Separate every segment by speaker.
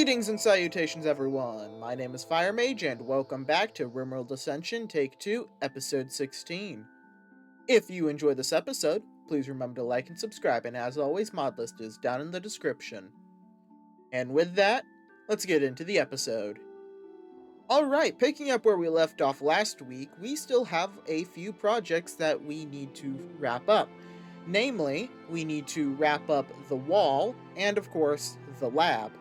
Speaker 1: Greetings and salutations, everyone. My name is Fire Mage, and welcome back to Rimworld Ascension, Take 2, Episode 16. If you enjoy this episode, please remember to like and subscribe, and as always, mod list is down in the description. And with that, let's get into the episode. Alright, picking up where we left off last week, we still have a few projects that we need to wrap up. Namely, we need to wrap up the wall, and of course, the lab.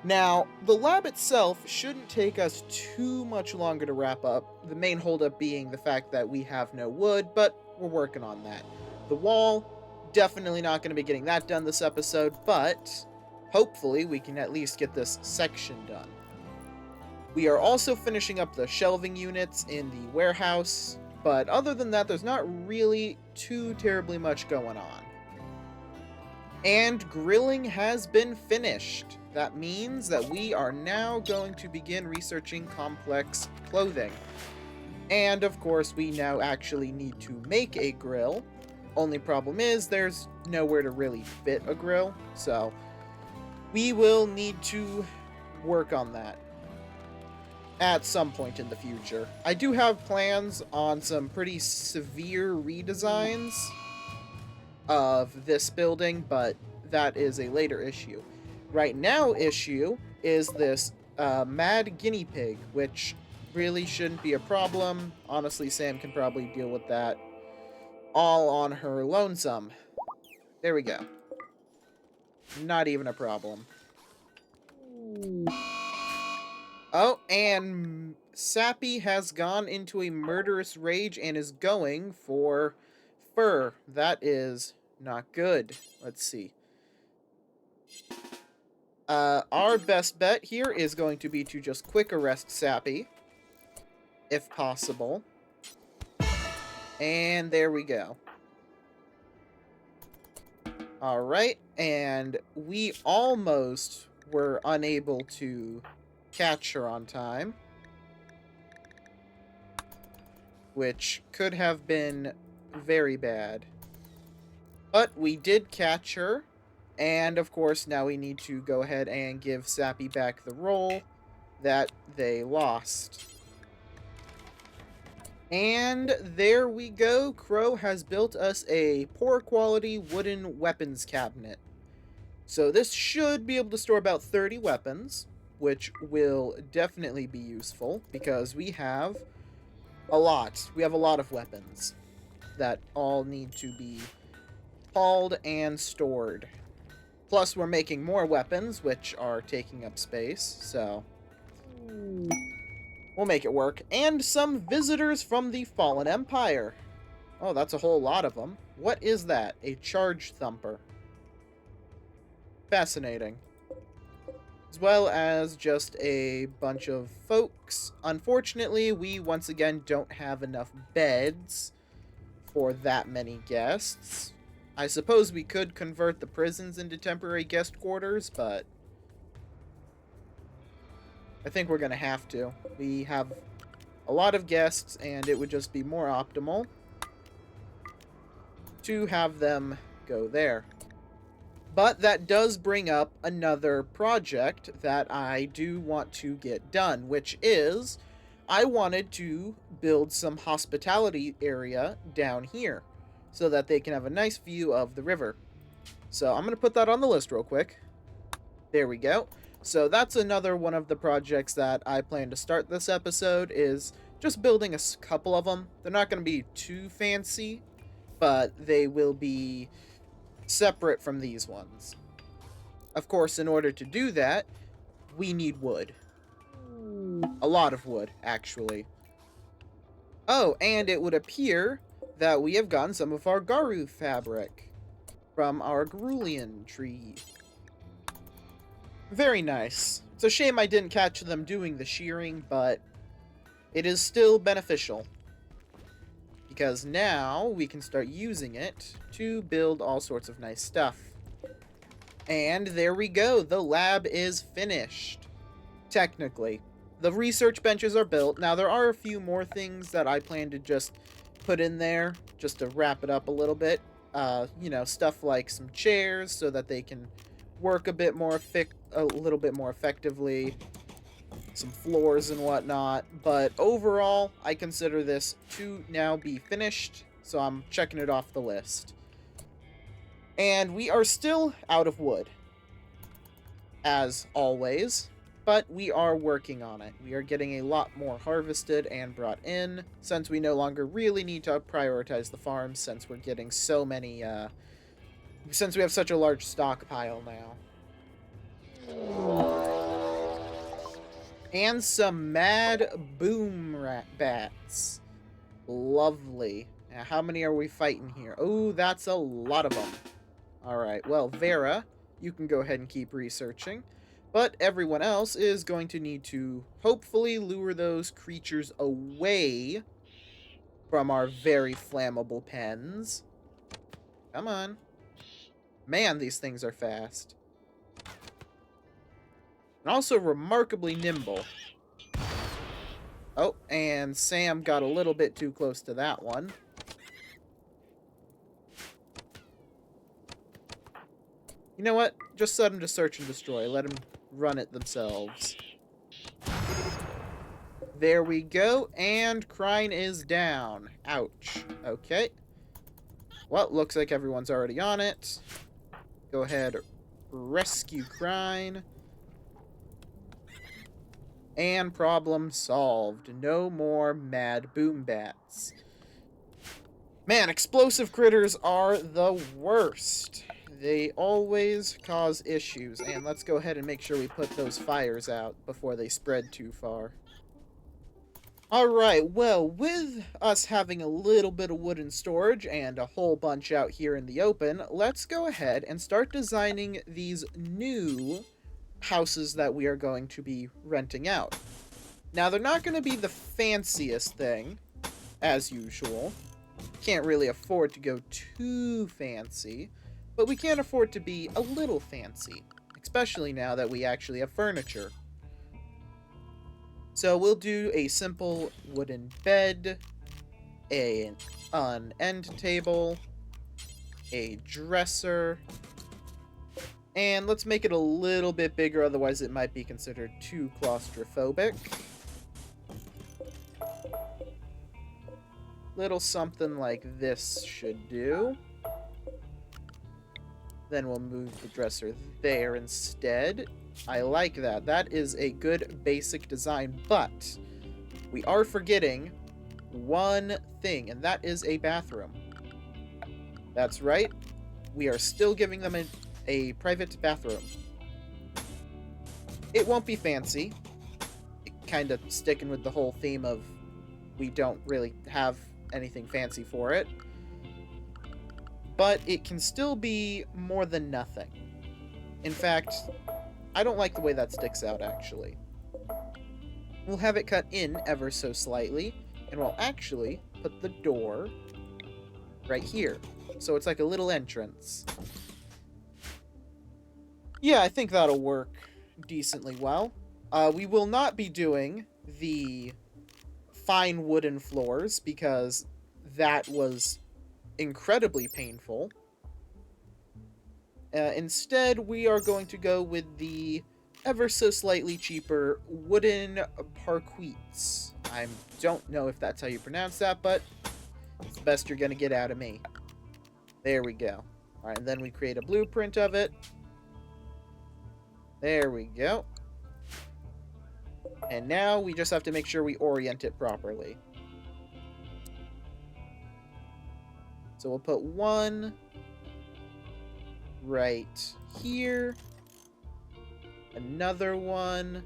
Speaker 1: Now, the lab itself shouldn't take us too much longer to wrap up, the main holdup being the fact that we have no wood, but we're working on that. The wall, definitely not going to be getting that done this episode, but hopefully we can at least get this section done. We are also finishing up the shelving units in the warehouse, but other than that, there's not really too terribly much going on. And grilling has been finished. That means that we are now going to begin researching complex clothing. And of course, we now actually need to make a grill. Only problem is there's nowhere to really fit a grill, so we will need to work on that at some point in the future. I do have plans on some pretty severe redesigns of this building, but that is a later issue. Right now issue is this mad guinea pig, which really shouldn't be a problem. Honestly, Sam can probably deal with that all on her lonesome. There we go. Not even a problem. Oh, and Sappy has gone into a murderous rage and is going for fur. That is not good. Let's see. Our best bet here is going to be to just quick arrest Sappy, if possible. And there we go. Alright, and we almost were unable to catch her on time, which could have been very bad. But we did catch her, and of course now we need to go ahead and give Sappy back the role that they lost. And there we go. Crow has built us a poor quality wooden weapons cabinet. So this should be able to store about 30 weapons, which will definitely be useful because we have a lot. We have a lot of weapons that all need to be hauled and stored. Plus, we're making more weapons, which are taking up space, so we'll make it work. And some visitors from the Fallen Empire. Oh, that's a whole lot of them. What is that? A charge thumper. Fascinating. As well as just a bunch of folks. Unfortunately, we once again don't have enough beds for that many guests. I suppose we could convert the prisons into temporary guest quarters, but I think we're going to have to. We have a lot of guests, and it would just be more optimal to have them go there. But that does bring up another project that I do want to get done, which is I wanted to build some hospitality area down here, so that they can have a nice view of the river. So I'm going to put that on the list real quick. There we go. So that's another one of the projects that I plan to start this episode, is just building a couple of them. They're not going to be too fancy, but they will be separate from these ones. Of course, in order to do that, we need wood. A lot of wood, actually. Oh, and it would appear that we have gotten some of our Garu fabric from our Garulian tree. Very nice. It's a shame I didn't catch them doing the shearing, but it is still beneficial, because now we can start using it to build all sorts of nice stuff. And there we go. The lab is finished. Technically. The research benches are built. Now, there are a few more things that I plan to just put in there just to wrap it up a little bit. You know, stuff like some chairs so that they can work a little bit more effectively, some floors and whatnot, but overall, I consider this to now be finished, so I'm checking it off the list. And we are still out of wood, as always, but we are working on it. We are getting a lot more harvested and brought in, since we no longer really need to prioritize the farms, since we're getting so many, since we have such a large stockpile now. And some mad boom bats. Lovely. Now, how many are we fighting here? Oh, that's a lot of them. Alright, well, Vera, you can go ahead and keep researching. But everyone else is going to need to hopefully lure those creatures away from our very flammable pens. Come on. Man, these things are fast. And also remarkably nimble. Oh, and Sam got a little bit too close to that one. You know what? Just set them to search and destroy. Let them run it themselves. There we go, and Crine is down. Ouch. Okay. Well, looks like everyone's already on it. Go ahead, rescue Crine. And problem solved. No more mad boom bats. Man, explosive critters are the worst. They always cause issues. And let's go ahead and make sure we put those fires out before they spread too far. Alright, well, with us having a little bit of wooden storage and a whole bunch out here in the open, let's go ahead and start designing these new houses that we are going to be renting out. Now, they're not going to be the fanciest thing, as usual. Can't really afford to go too fancy, but we can't afford to be a little fancy, especially now that we actually have furniture. So we'll do a simple wooden bed, an end table, a dresser, and let's make it a little bit bigger, otherwise it might be considered too claustrophobic. Little something like this should do. Then we'll move the dresser there instead. I like that. That is a good basic design, but we are forgetting one thing, and that is a bathroom. That's right. We are still giving them a private bathroom. It won't be fancy. Kind of sticking with the whole theme of we don't really have anything fancy for it. But it can still be more than nothing. In fact, I don't like the way that sticks out, actually. We'll have it cut in ever so slightly, and we'll actually put the door right here. So it's like a little entrance. Yeah, I think that'll work decently well. We will not be doing the fine wooden floors, because that was incredibly painful. Instead, we are going to go with the ever so slightly cheaper wooden parquets. I don't know if that's how you pronounce that, but it's the best you're going to get out of me. There we go. Alright, and then we create a blueprint of it. There we go. And now we just have to make sure we orient it properly. So we'll put one right here. Another one.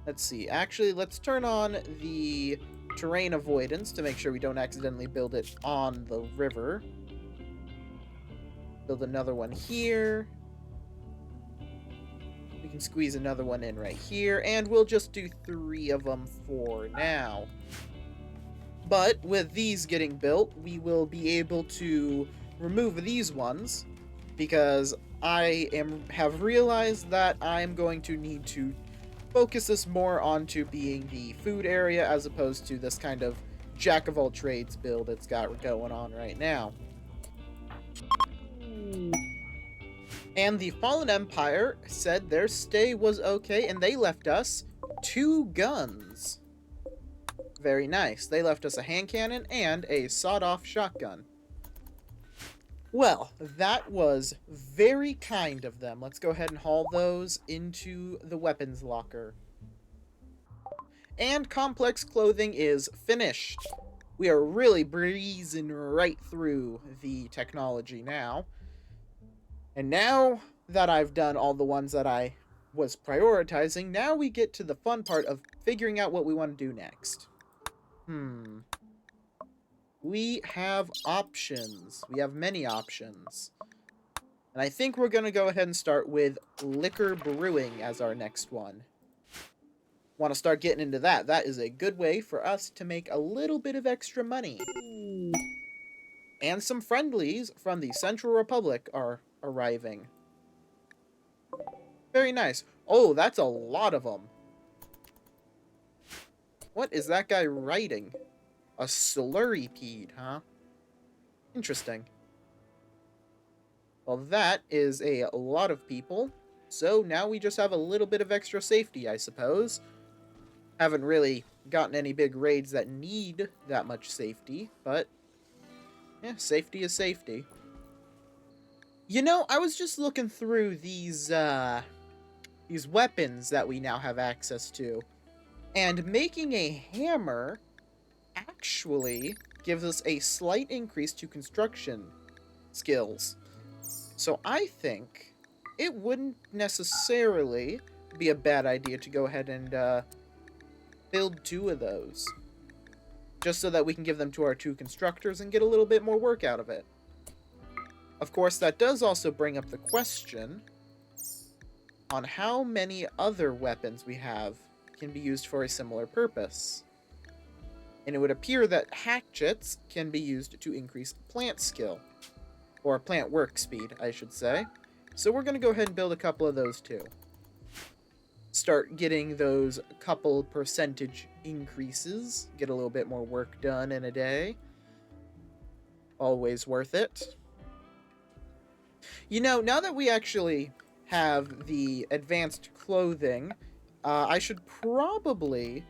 Speaker 1: Let's see. Actually, let's turn on the terrain avoidance to make sure we don't accidentally build it on the river. Build another one here. We can squeeze another one in right here, and we'll just do 3 of them for now. But with these getting built, we will be able to remove these ones, because I have realized that I'm going to need to focus this more onto being the food area as opposed to this kind of jack-of-all-trades build it's got going on right now. And the Fallen Empire said their stay was okay, and they left us 2 guns. Very nice. They left us a hand cannon and a sawed-off shotgun. Well, that was very kind of them. Let's go ahead and haul those into the weapons locker. And complex clothing is finished. We are really breezing right through the technology now. And now that I've done all the ones that I was prioritizing, now we get to the fun part of figuring out what we want to do next. We have options. We have many options. And I think we're going to go ahead and start with liquor brewing as our next one. Want to start getting into that. That is a good way for us to make a little bit of extra money. And some friendlies from the Central Republic are arriving. Very nice. Oh, that's a lot of them. What is that guy writing? A slurrypede, huh? Interesting. Well, that is a lot of people. So now we just have a little bit of extra safety, I suppose. Haven't really gotten any big raids that need that much safety, but yeah, safety is safety. You know, I was just looking through these weapons that we now have access to, and making a hammer actually gives us a slight increase to construction skills. So I think it wouldn't necessarily be a bad idea to go ahead and build 2 of those. Just so that we can give them to our 2 constructors and get a little bit more work out of it. Of course, that does also bring up the question on how many other weapons we have can be used for a similar purpose. And it would appear that hatchets can be used to increase plant skill. Or plant work speed, I should say. So we're going to go ahead and build a couple of those too. Start getting those couple percentage increases. Get a little bit more work done in a day. Always worth it. You know, now that we actually have the advanced clothing, I should probably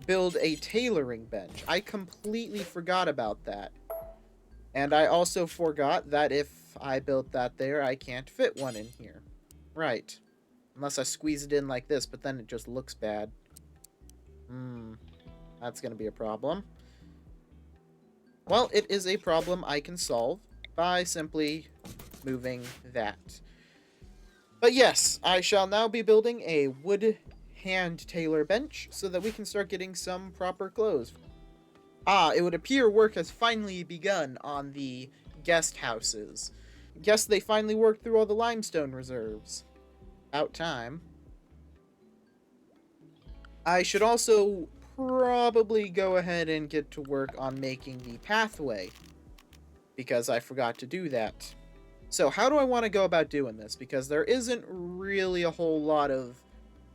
Speaker 1: build a tailoring bench. I completely forgot about that. And I also forgot that if I built that there, I can't fit one in here. Right. Unless I squeeze it in like this, but then it just looks bad. That's going to be a problem. Well, it is a problem I can solve by simply moving that. But yes, I shall now be building a wood hand tailor bench so that we can start getting some proper clothes. It would appear work has finally begun on the guest houses. Guess they finally worked through all the limestone reserves. About time. I should also probably go ahead and get to work on making the pathway, because I forgot to do that. So how do I want to go about doing this? Because there isn't really a whole lot of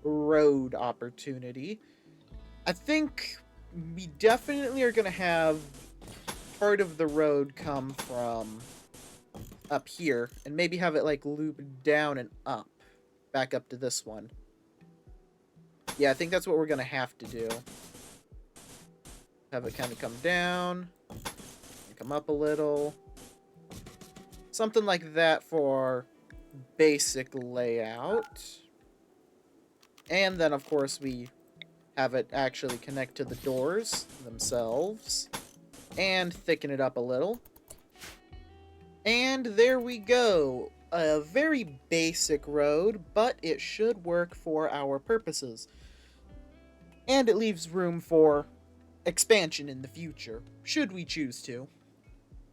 Speaker 1: road opportunity. I think we definitely are going to have part of the road come from up here, and maybe have it like loop down and up, back up to this one. Yeah, I think that's what we're going to have to do. Have it kind of come down, and come up a little. Something like that for basic layout. And then, of course, we have it actually connect to the doors themselves. And thicken it up a little. And there we go. A very basic road, but it should work for our purposes. And it leaves room for expansion in the future, should we choose to.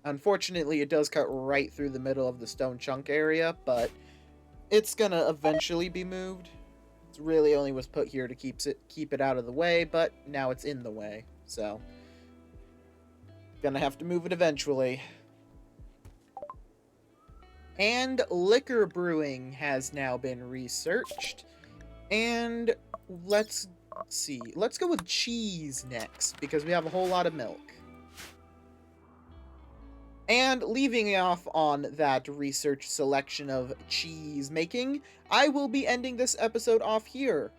Speaker 1: Unfortunately, it does cut right through the middle of the stone chunk area, but it's gonna eventually be moved. It really only was put here to keep it out of the way, but now it's in the way, so gonna have to move it eventually. And liquor brewing has now been researched, and let's see. Let's go with cheese next, because we have a whole lot of milk. And leaving off on that research selection of cheese making, I will be ending this episode off here.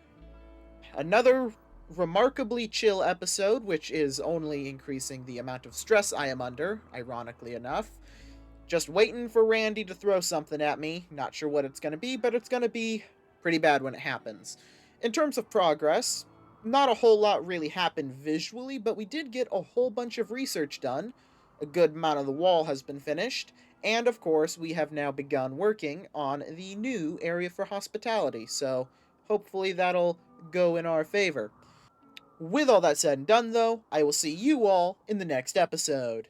Speaker 1: Another remarkably chill episode, which is only increasing the amount of stress I am under, ironically enough. Just waiting for Randy to throw something at me. Not sure what it's going to be, but it's going to be pretty bad when it happens. In terms of progress, not a whole lot really happened visually, but we did get a whole bunch of research done. A good amount of the wall has been finished, and of course, we have now begun working on the new area for hospitality, so hopefully that'll go in our favor. With all that said and done, though, I will see you all in the next episode.